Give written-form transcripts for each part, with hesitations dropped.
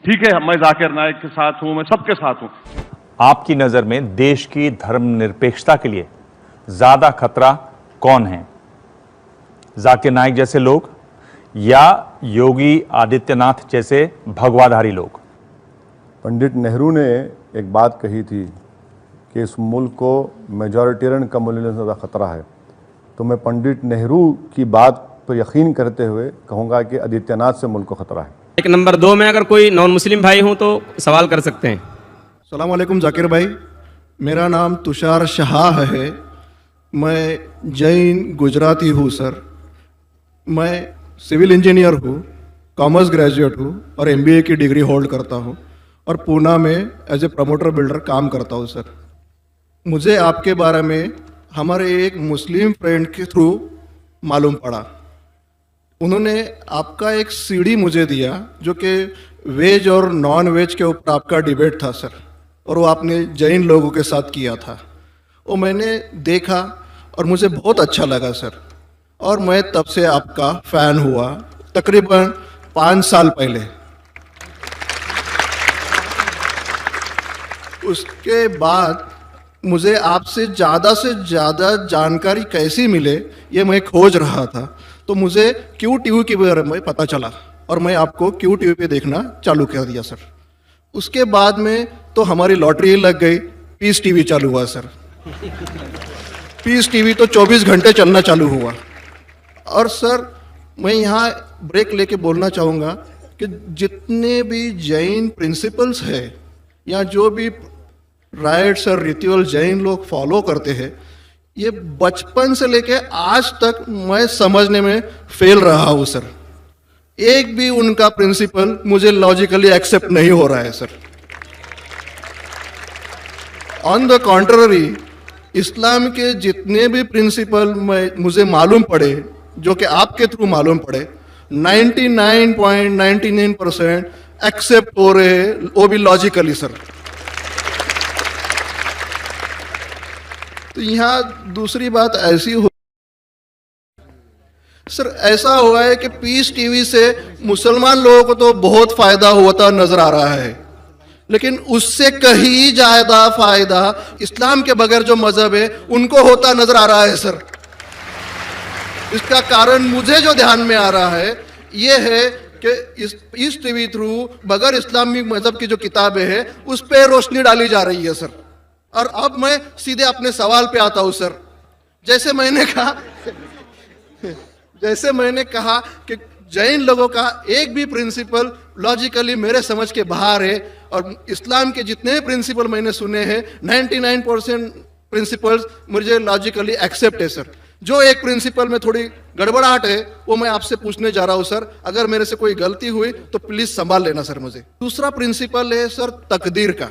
ठीक है, मैं जाकिर नाइक के साथ हूं, मैं सबके साथ हूं। आपकी नजर में देश की धर्मनिरपेक्षता के लिए ज्यादा खतरा कौन है, जाकिर नाइक जैसे लोग या योगी आदित्यनाथ जैसे भगवाधारी लोग? पंडित नेहरू ने एक बात कही थी कि इस मुल्क को मेजॉरिटेरियन कम्युनिज्म से ज़्यादा खतरा है। तो मैं पंडित नेहरू की बात पर यकीन करते हुए कहूँगा कि आदित्यनाथ से मुल्क को खतरा है। एक नंबर 2 में अगर कोई नॉन मुस्लिम भाई हो तो सवाल कर सकते हैं। अस्सलाम वालेकुम जाकिर भाई, मेरा नाम तुषार शाह है। मैं जैन गुजराती हूँ सर। मैं सिविल इंजीनियर हूँ, कॉमर्स ग्रेजुएट हूँ और MBA की डिग्री होल्ड करता हूँ और पूना में एज ए प्रमोटर बिल्डर काम करता हूँ सर। मुझे आपके बारे में हमारे एक मुस्लिम फ्रेंड के थ्रू मालूम पड़ा। उन्होंने आपका एक CD मुझे दिया जो कि वेज और नॉन वेज के ऊपर आपका डिबेट था सर, और वो आपने जैन लोगों के साथ किया था। वो मैंने देखा और मुझे बहुत अच्छा लगा सर, और मैं तब से आपका फ़ैन हुआ तकरीबन 5 साल पहले। उसके बाद मुझे आपसे ज़्यादा जानकारी कैसी मिले ये मैं खोज रहा था, तो मुझे QTV के बारे में पता चला और मैं आपको QTV पे देखना चालू कर दिया सर। उसके बाद में तो हमारी लॉटरी लग गई, पीस TV चालू हुआ सर। पीस TV तो 24 घंटे चलना चालू हुआ। और सर मैं यहाँ ब्रेक लेके बोलना चाहूँगा कि जितने भी जैन प्रिंसिपल्स है या जो भी राइट्स और रिचुअल जैन लोग फॉलो करते हैं, ये बचपन से लेके आज तक मैं समझने में फेल रहा हूँ सर। एक भी उनका प्रिंसिपल मुझे लॉजिकली एक्सेप्ट नहीं हो रहा है सर। ऑन द कॉन्ट्ररी, इस्लाम के जितने भी प्रिंसिपल मुझे मालूम पड़े, जो कि आपके थ्रू मालूम पड़े, 99.99% एक्सेप्ट हो रहे हैं, वो भी लॉजिकली सर। तो यहाँ दूसरी बात ऐसी हो सर, ऐसा हुआ है कि पीस TV से मुसलमान लोगों को तो बहुत फायदा होता नजर आ रहा है, लेकिन उससे कहीं ज्यादा फायदा इस्लाम के बगैर जो मजहब है उनको होता नजर आ रहा है सर। इसका कारण मुझे जो ध्यान में आ रहा है ये है कि इस पीस TV थ्रू बगैर इस्लामी मजहब की जो किताबें हैं उस पर रोशनी डाली जा रही है सर। और अब मैं सीधे अपने सवाल पे आता हूं सर। जैसे मैंने कहा कि जैन लोगों का एक भी प्रिंसिपल लॉजिकली मेरे समझ के बाहर है, और इस्लाम के जितने प्रिंसिपल मैंने सुने हैं 99% प्रिंसिपल्स मुझे लॉजिकली एक्सेप्ट है सर। जो एक प्रिंसिपल में थोड़ी गड़बड़ाहट है वो मैं आपसे पूछने जा रहा हूं सर। अगर मेरे से कोई गलती हुई तो प्लीज संभाल लेना सर मुझे। दूसरा प्रिंसिपल है सर तकदीर का,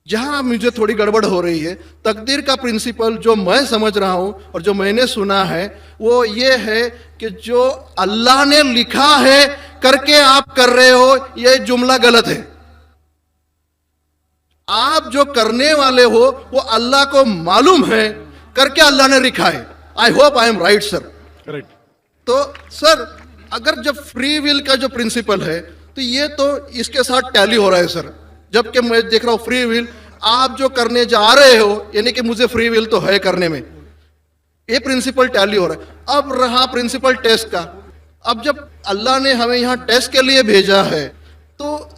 जहां मुझे थोड़ी गड़बड़ हो रही है। तकदीर का प्रिंसिपल जो मैं समझ रहा हूं और जो मैंने सुना है वो ये है कि जो अल्लाह ने लिखा है करके आप कर रहे हो, ये जुमला गलत है। आप जो करने वाले हो वो अल्लाह को मालूम है करके अल्लाह ने लिखा है। I hope I am right sir. Correct. तो सर अगर जब फ्री विल का जो प्रिंसिपल है तो ये तो इसके साथ टैली हो रहा है सर। जबकि मैं देख रहा हूं फ्री विल आप जो करने जा रहे हो, यानी कि मुझे फ्री विल तो है करने में, ये प्रिंसिपल टैली हो रहा है। अब रहा प्रिंसिपल टेस्ट का। अब जब अल्लाह ने हमें यहाँ टेस्ट के लिए भेजा है तो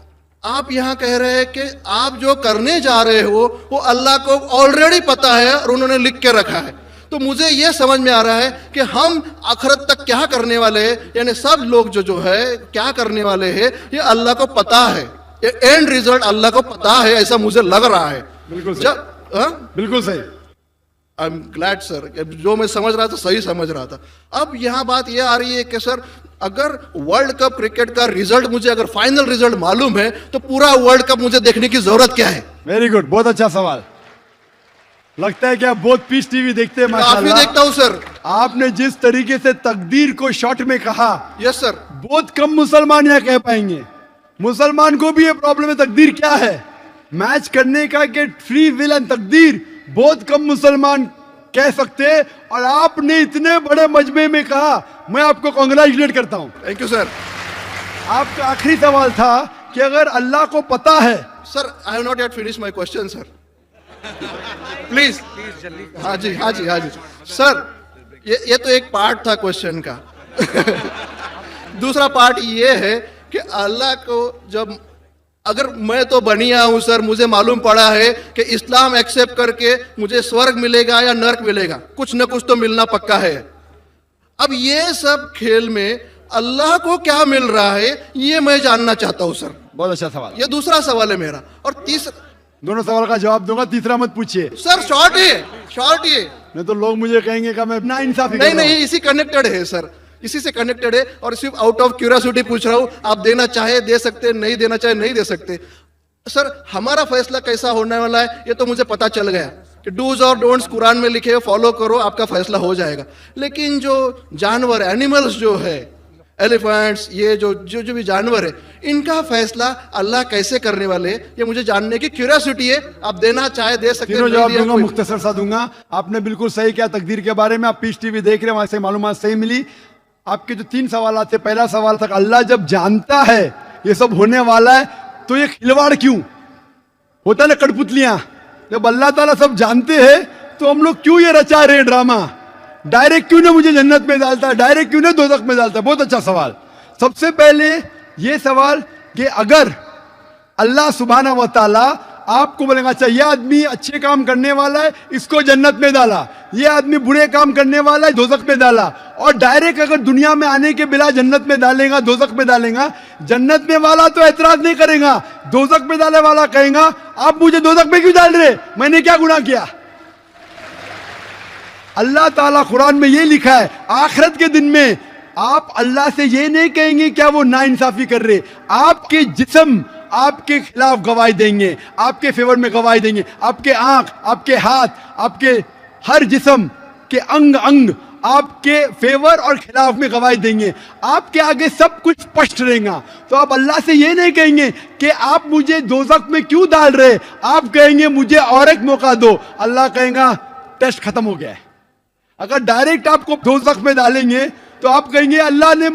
आप यहाँ कह रहे हैं कि आप जो करने जा रहे हो वो अल्लाह को ऑलरेडी पता है और उन्होंने लिख के रखा है। तो मुझे ये समझ में आ रहा है कि हम आखिरत तक क्या करने वाले हैं, यानी सब लोग जो है क्या करने वाले हैं ये अल्लाह को पता है। ये एंड रिजल्ट अल्लाह को पता है, ऐसा मुझे लग रहा है। बिल्कुल बिल्कुल सही। आई एम ग्लैड सर, जो मैं समझ रहा था सही समझ रहा था। अब यहाँ बात यह आ रही है कि सर अगर वर्ल्ड कप क्रिकेट का रिजल्ट मुझे अगर फाइनल रिजल्ट मालूम है तो पूरा वर्ल्ड कप मुझे देखने की जरूरत क्या है? वेरी गुड, बहुत अच्छा सवाल। लगता है कि आप बहुत पीस TV देखते हैं। काफी देखता हूँ सर। आपने जिस तरीके से तकदीर को शॉर्ट में कहा, यस सर, बहुत कम मुसलमान यहाँ कह पाएंगे। मुसलमान को भी ये प्रॉब्लम है तकदीर क्या है, मैच करने का कि फ्री विल एंड तकदीर बहुत कम मुसलमान कह सकते हैं। और आपने इतने बड़े मजमे में कहा, मैं आपको कांग्रेचुलेट करता हूं। Thank you sir. आपका आखिरी सवाल था कि अगर अल्लाह को पता है, sir I have not yet finish my question sir, please हाँ जी हाँ जी हाँ जी सर, ये तो एक पार्ट था क्वेश्चन का। दूसरा पार्ट ये है कि अल्लाह को जब, अगर मैं तो बनिया हूं सर, मुझे मालूम पड़ा है कि इस्लाम एक्सेप्ट करके मुझे स्वर्ग मिलेगा या नर्क मिलेगा, कुछ न कुछ तो मिलना पक्का है। अब ये सब खेल में अल्लाह को क्या मिल रहा है ये मैं जानना चाहता हूं सर। बहुत अच्छा सवाल, ये दूसरा सवाल है मेरा। और तीसरा, दोनों सवाल का जवाब दूंगा, तीसरा मत पूछिए सर शॉर्ट है नहीं तो लोग मुझे कहेंगे कि मैं ना इंसाफी कर नहीं रहा हूं। नहीं, इसी कनेक्टेड है सर, इसी से कनेक्टेड है। और सिर्फ आउट ऑफ क्यूरियोसिटी पूछ रहा हूं, आप देना चाहे दे सकते, नहीं देना चाहे नहीं दे सकते। सर हमारा फैसला कैसा होने वाला है ये तो मुझे पता चल गया कि डूज और डोंट्स कुरान में लिखे, फॉलो करो, आपका फैसला हो जाएगा। लेकिन जो जानवर, एनिमल्स जो है, एलिफेंट्स, ये जो भी जानवर है, इनका फैसला अल्लाह कैसे करने वाले हैं ये मुझे जानने की क्यूरियोसिटी है। आप देना चाहे दे सकते, तीनों नहीं जवाब दिया दूंगा, कोई- मुख्तसर सा दूंगा। आपने बिल्कुल सही किया तकदीर के बारे में, आप पीस टीवी देख रहे हैं, वहां से मालूमात सही मिली। आपके जो 3 सवाल थे, पहला सवाल था अल्लाह जब जानता है ये सब होने वाला है तो ये खिलवाड़ क्यों होता है ना, कठपुतलियां, जब अल्लाह ताला सब जानते हैं तो हम लोग क्यों ये रचा रहे ड्रामा, डायरेक्ट क्यों ना मुझे जन्नत में डालता है, डायरेक्ट क्यों ना दोज़ख में डालता है। बहुत अच्छा सवाल। सबसे पहले ये सवाल कि अगर अल्लाह सुब्हाना व तआला आपको बोलेगा अच्छा ये आदमी अच्छे काम करने वाला है, इसको जन्नत में डाला, ये आदमी बुरे काम करने वाला है, दोज़ख में डाला, और डायरेक्ट अगर दुनिया में आने के बिना जन्नत में डालेगा, दोज़ख में डालेगा, जन्नत में वाला तो एतराज नहीं करेगा, दोज़ख में डाले वाला कहेगा आप मुझे दोज़ख में क्यों डाल रहे, मैंने क्या गुनाह किया। अल्लाह ताला कुरान में ये लिखा है, आखिरत के दिन में आप अल्लाह से ये नहीं कहेंगे क्या वो नाइंसाफी कर रहे, आपके जिस्म आपके खिलाफ गवाही देंगे, आपके फेवर में गवाही देंगे, आपके आंख, आपके हाथ, आपके हर जिस्म के अंग अंग आपके फेवर और खिलाफ में गवाही देंगे, आपके आगे सब कुछ स्पष्ट रहेगा। तो आप अल्लाह से ये नहीं कहेंगे कि आप मुझे दोज़ख में क्यों डाल रहे, आप कहेंगे मुझे और एक मौका दो। अल्लाह कहेगा टेस्ट खत्म हो गया है। अगर डायरेक्ट आपको दोज़ख में डालेंगे तो आप कहेंगे, अल्लाह ने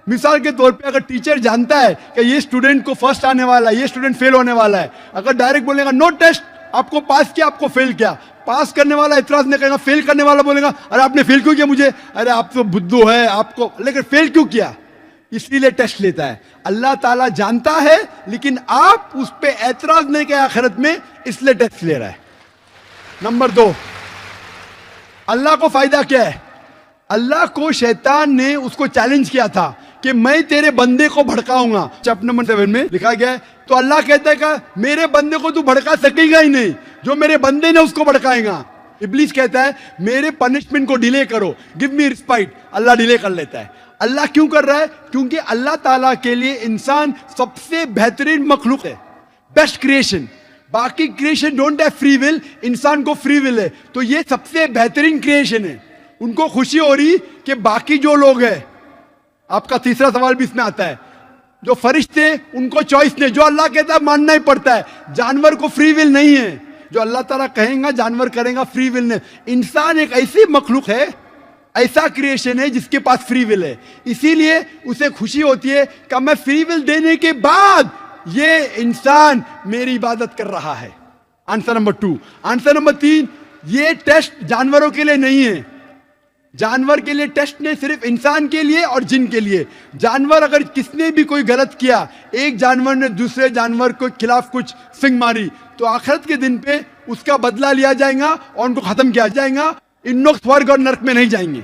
मिसाल के तौर पे अगर टीचर जानता है कि ये स्टूडेंट को फर्स्ट आने वाला है, ये स्टूडेंट फेल होने वाला है, अगर डायरेक्ट बोलेगा नो टेस्ट, आपको पास किया आपको फेल किया, पास करने वाला इतराज नहीं करेगा, फेल करने वाला बोलेगा अरे आपने फेल क्यों किया मुझे, अरे आप तो बुद्धू है आपको, लेकिन फेल क्यों किया, इसीलिए टेस्ट लेता है। अल्लाह ताला जानता है लेकिन आप उस पर एतराज नहीं किया आखिरत में, इसलिए टेस्ट ले रहा है। नंबर 2, अल्लाह को फायदा क्या है। अल्लाह को शैतान ने उसको चैलेंज किया था कि मैं तेरे बंदे को भड़काऊंगा, चैप्टर नंबर 7 में लिखा गया है। तो अल्लाह कहता है कि मेरे बंदे को तू भड़का सकेगा ही नहीं, जो मेरे बंदे ने उसको भड़काएगा। इब्लीस कहता है मेरे पनिशमेंट को डिले करो, गिव मी रिस्पाइट, अल्लाह डिले कर लेता है। अल्लाह क्यों कर रहा है, क्योंकि अल्लाह ताला के लिए इंसान सबसे बेहतरीन मखलूक है, बेस्ट क्रिएशन। बाकी creation don't have free will, इंसान को फ्री विल है, तो ये सबसे बेहतरीन क्रिएशन है। उनको खुशी हो रही कि बाकी जो लोग हैं, आपका तीसरा सवाल भी इसमें आता है, जो फरिश्ते उनको चॉइस नहीं, जो अल्लाह कहता है मानना ही पड़ता है। जानवर को फ्री विल नहीं है, जो अल्लाह ताला कहेगा जानवर करेगा, फ्री विल नहीं। इंसान एक ऐसी मखलूक है, ऐसा क्रिएशन है जिसके पास फ्री विल है, इसीलिए उसे खुशी होती है कि मैं फ्री विल देने के बाद ये इंसान मेरी इबादत कर रहा है। Answer number 2। आंसर नंबर 3, ये टेस्ट जानवरों के लिए नहीं है, जानवर के लिए टेस्ट नहीं, सिर्फ इंसान के लिए और जिन के लिए। जानवर अगर किसने भी कोई गलत किया, एक जानवर ने दूसरे जानवर के खिलाफ कुछ सिंग मारी, तो आखिरत के दिन पे उसका बदला लिया जाएगा और उनको खत्म किया जाएगा। इन लोग स्वर्ग और नरक में नहीं जाएंगे।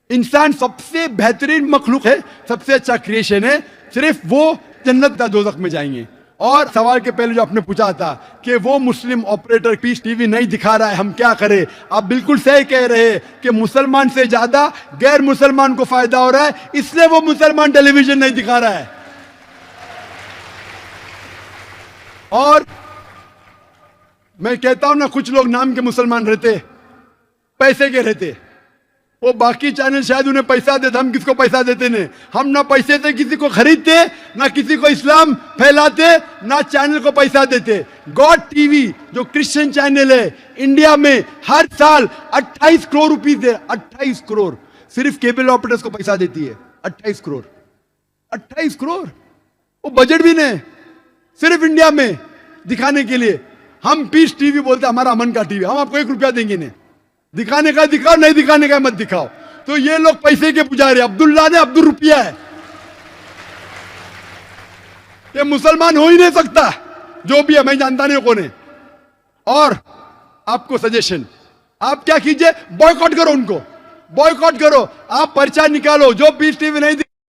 इंसान सबसे बेहतरीन मखलूक है, सबसे अच्छा क्रिएशन है, सिर्फ वो जन्नत या दोज़ख में जाएंगे। और सवाल के पहले जो आपने पूछा था कि वो मुस्लिम ऑपरेटर पीस टीवी नहीं दिखा रहा है, हम क्या करें, आप बिल्कुल सही कह रहे हैं कि मुसलमान से ज्यादा गैर मुसलमान को फायदा हो रहा है, इसलिए वो मुसलमान टेलीविजन नहीं दिखा रहा है। और मैं कहता हूं ना, कुछ लोग नाम के मुसलमान रहते, पैसे के रहते, वो बाकी चैनल शायद उन्हें पैसा देते, हम किसको पैसा देते नहीं, हम ना पैसे से किसी को खरीदते, ना किसी को इस्लाम फैलाते, ना चैनल को पैसा देते। गॉड टीवी जो क्रिश्चियन चैनल है इंडिया में हर साल 28 करोड़ रुपीस दे, 28 करोड़ सिर्फ केबल ऑपरेटर्स को पैसा देती है, 28 करोड़, 28 करोड़, वो बजट भी नहीं। सिर्फ इंडिया में दिखाने के लिए। हम पीस टीवी बोलते हैं, हमारा अमन का टीवी, हम आपको 1 रुपया देंगे नहीं। दिखाने का दिखाओ, नहीं दिखाने का मत दिखाओ। तो ये लोग पैसे के पुजारी, अब्दुल्ला ने अब्दुल रुपया है। ये मुसलमान हो ही नहीं सकता, जो भी है, मैं जानता नहीं कौन है। और आपको सजेशन, आप क्या कीजिए, बॉयकॉट करो उनको, बॉयकॉट करो। आप पर्चा निकालो, जो पीस टीवी नहीं